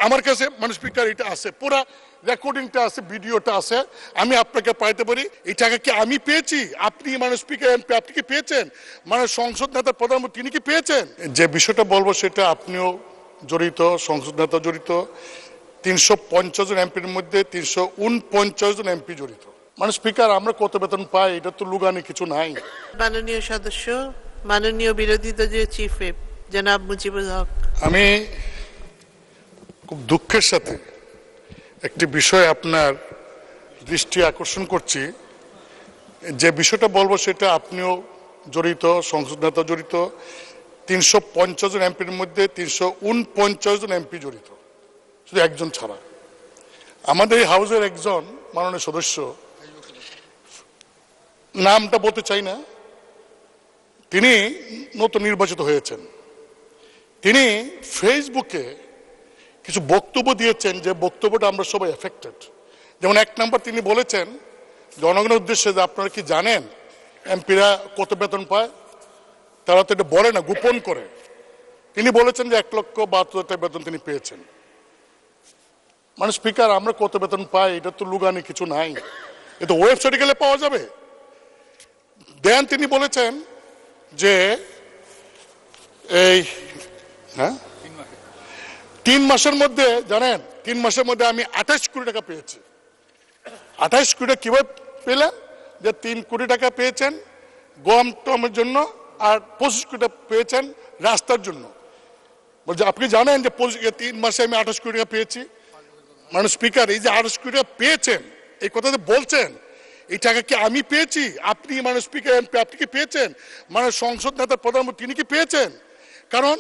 আমার কাছে মানে স্পিকার এটা আছে, পুরা রেকর্ডিংটা আছে, ভিডিওটা আছে, আমি আপনাকে পাইতে পারি। এই টাকা কি আমি পেয়েছি? আপনি মানে স্পিকার এমপি আপনি কি পেয়েছেন? মানে সংসদ নেতা প্রধানমন্ত্রী তিনি কি পেয়েছেন? যে বিষয়টা বলবো সেটা আপনিও জড়িত, সংসদ নেতা জড়িত, 350 জন এমপির মধ্যে 349 জন এমপি জড়িত। মানে স্পিকার আমরা কত বেতন পাই এটা তো লুগানি কিছু নাই। মাননীয় সদস্য, মাননীয় বিরোধী দলীয় চিফ হুইপ জনাব মুজিবুল হক। আমি খুব দুঃখের সাথে একটি বিষয় আপনার দৃষ্টি আকর্ষণ করছি। যে বিষয়টা বলবো সেটা আপনিও জড়িত, সংসদ নেতা জড়িত, 350 জন এমপির মধ্যে 349 জন এমপি জড়িত, শুধু একজন ছাড়া। আমাদের এই হাউসের একজন মাননীয় সদস্য, নামটা বলতে চাই না, তিনি নতুন নির্বাচিত হয়েছেন। তিনি ফেসবুকে কিছু বক্তব্য দিয়েছেন, যে বক্তব্যটা আমরা সবাই এফেক্টেড। যেমন এক নম্বর তিনি বলেছেন জনগণের উদ্দেশ্যে যে আপনারা কি জানেন এমপিরা কত বেতন পায়? তারা তো এটা বলে না, গোপন করে। তিনি বলেছেন যে 1,72,000 বেতন তিনি পেয়েছেন। মানে স্পিকার আমরা কত বেতন পাই এটা তো লুগানি কিছু নাই, এটা ওয়েবসাইটে গেলে পাওয়া যাবে। দেন তিনি বলেছেন যে এই 3 মাসের মধ্যে, জানেন 3 মাসের মধ্যে আমি 28 কোটি টাকা পেয়েছি। 28 কোটি টাকা কিভাবে পেলেন? যে 3 কোটি টাকা পেয়েছেন গম টমের জন্য, আর 25 কোটি টাকা পেয়েছেন রাস্তার জন্য। বলছে আপনি জানেন যে 3 মাসে আমি 28 কোটি টাকা পেয়েছি। মানে স্পিকার এই যে 28 কোটি টাকা পেয়েছেন, এই কথা যে বলছেন, এই টাকা কি আমি পেয়েছি? আপনি মানে স্পিকার এমপি আপনি কি পেয়েছেন? মানে সংসদ নেতা প্রধানমন্ত্রী তিনি কি পেয়েছেন? কারণ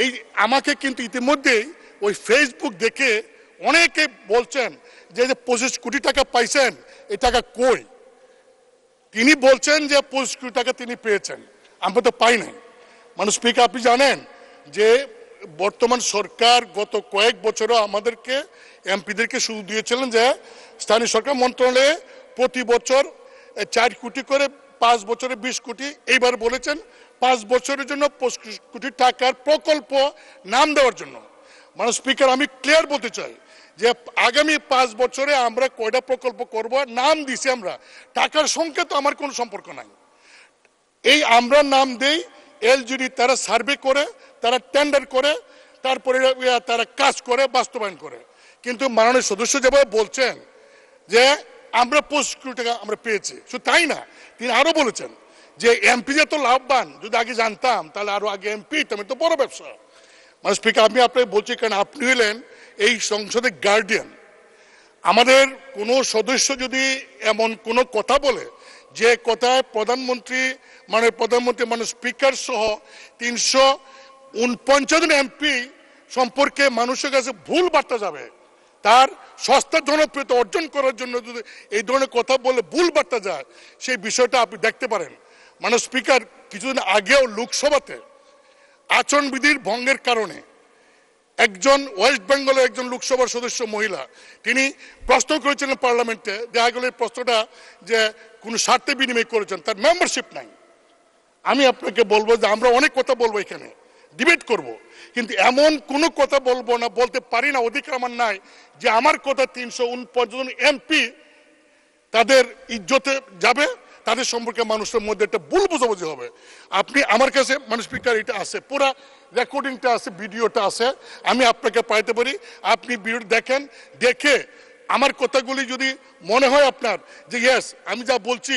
এই আমাকে কিন্তু ইতিমধ্যেই ওই ফেসবুক দেখে অনেকে বলছেন যে 25 কোটি টাকা পাইছেন, এই টাকা কই? তিনি বলছেন যে 25 কোটি টাকা তিনি পেয়েছেন, আমরা তো পাই নাই। মানে স্পিকার আপনি জানেন যে বর্তমান সরকার গত কয়েক বছরও আমাদেরকে এমপিদেরকে সুযোগ দিয়েছিলেন যে স্থানীয় সরকার মন্ত্রণালয়ে প্রতি বছর 4 কোটি করে, 5 বছরে 20 কোটি, এইবার বলেছেন 5 বছরের জন্য 25 কোটি টাকার প্রকল্প নাম দেওয়ার জন্য। মানে স্পিকার আমি ক্লিয়ার বলতে চাই যে আগামী 5 বছরে আমরা কয়টা প্রকল্প করব নাম দিছি আমরা, টাকার সঙ্গে তো আমার কোনো সম্পর্ক নাই। এই আমরা নাম দেই, এলজিডি তারা সার্ভে করে, তারা টেন্ডার করে, তারপরে তারা কাজ করে, বাস্তবায়ন করে। কিন্তু মাননীয় সদস্য যেভাবে বলছেন যে আমরা 25 কোটি টাকা আমরা পেয়েছি, শুধু তাই না, তিনি আরো বলেছেন যে এমপি যে তো লাভবান, যদি আগে জানতাম তাহলে আরো আগে এমপি তুমি তো বড় ব্যবসা। মানে স্পিকার আমি আপনাকে বলছি, কারণ আপনি হলেন এই সংসদের গার্ডিয়ান। আমাদের কোনো সদস্য যদি এমন কোনো কথা বলে যে কথায় প্রধানমন্ত্রী মানে স্পিকার সহ 349 জন এমপি সম্পর্কে মানুষের কাছে ভুল বার্তা যাবে, তার সস্তা জনপ্রিয়তা অর্জন করার জন্য যদি এই ধরনের কথা বলে ভুল বার্তা যায়, সেই বিষয়টা আপনি দেখতে পারেন। মানে স্পিকার কিছুদিন আগেও লোকসভাতে আচরণবিধির ভঙ্গের কারণে একজন ওয়েস্ট বেঙ্গলের একজন লোকসভার সদস্য মহিলা, তিনি প্রশ্ন করেছিলেন পার্লামেন্টে, দেখা গেল এই প্রশ্নটা যে কোনো স্বার্থে বিনিময় করেছেন, তার মেম্বারশিপ নাই। আমি আপনাকে বলবো যে আমরা অনেক কথা বলবো, এখানে ডিবেট করব, কিন্তু এমন কোনো কথা বলবো না, বলতে পারি না, অধিকার আমার নাই যে আমার কথা 349 জন এমপি তাদের ইজ্জতে যাবে, তাদের সম্পর্কে মানুষের মধ্যে একটা ভুল বোঝাবুঝি হবে। আপনি আমার কাছে মানে স্পিকার এটা আছে, পুরা রেকর্ডিংটা আছে, ভিডিওটা আছে, আমি আপনাকে পাইতে পারি। আপনি ভিডিও দেখেন, দেখে আমার কথাগুলি যদি মনে হয় আপনার যে ইয়েস আমি যা বলছি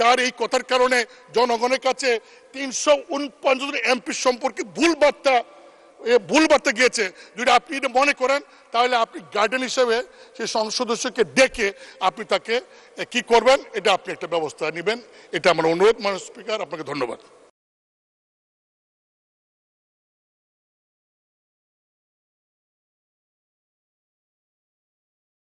তার এই কথার কারণে জনগণের কাছে 349 জন এমপি সম্পর্কে ভুল বার্তা গিয়েছে, যদি আপনি এটা মনে করেন, তাহলে আপনি গার্ডিয়ান হিসেবে সেই সংসদ সদস্যকে ডেকে আপনি তাকে কি করবেন, এটা আপনি একটা ব্যবস্থা নেবেন, এটা আমার অনুরোধ। মাননীয় স্পিকার, আপনাকে ধন্যবাদ।